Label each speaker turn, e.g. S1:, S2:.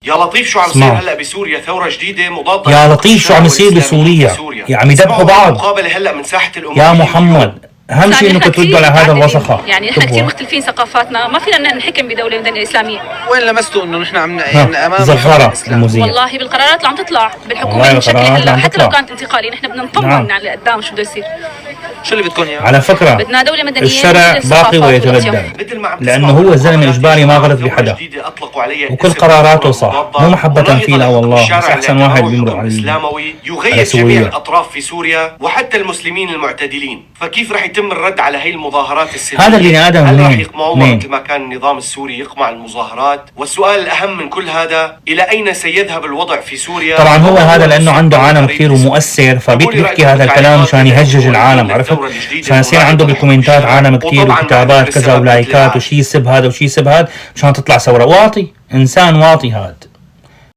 S1: يا لطيف شو عم يصير هلا بسوريا؟ ثورة جديدة مضادة.
S2: يا لطيف شو عم يصير بسوريا؟ عم يذبحوا بعض.
S1: مقابلة هلا من ساحة الأمم.
S2: يا محمد اهم شيء انكم تردوا على هذا الوسخة.
S3: يعني نحن كثير مختلفين ثقافاتنا، ما فينا نحكم بدولة مدنية إسلامية.
S4: وين لمستوا انه نحن عم يعني امام
S2: زغرة المذيع؟
S3: والله بالقرارات اللي عم تطلع بالحكومة بشكل هلا، حتى لو كانت انتقالية نحن بدنا نطمن على قدام شو بده يصير.
S4: شو اللي بدكم اياه؟
S2: على فكرة
S3: بدنا دولة مدنية.
S2: الشرع باقي ويتبدل، لأنه هو الزلمة إجباري ما غلط بحدا، وكل قراراته صح، مو محبة فيه لا والله، بس أحسن واحد بيمرق
S1: الإسلاموي يغير جميع
S2: سوريا.
S1: الأطراف في سوريا وحتى المسلمين المعتدلين. فكيف رح يتم الرد على هي المظاهرات السلمية؟
S2: هذا البني آدم
S1: هل رح
S2: مين؟
S1: يقمعوها مثل ما كان النظام السوري يقمع المظاهرات؟ والسؤال الأهم من كل هذا، إلى أين سيذهب الوضع في سوريا؟
S2: طبعا هو هذا لأنه عنده عالم كثير ومؤثر، فبيحكي هذا الكلام مشان يهجج العالم، عرفت؟ عشان يصير عنده بالكومنتات عالم كثير وكتابات كذا ولايكات وشي يسب هذا وشي يسب هذا، مشان تطلع ثورة. واطي، إنسان واطي هذا.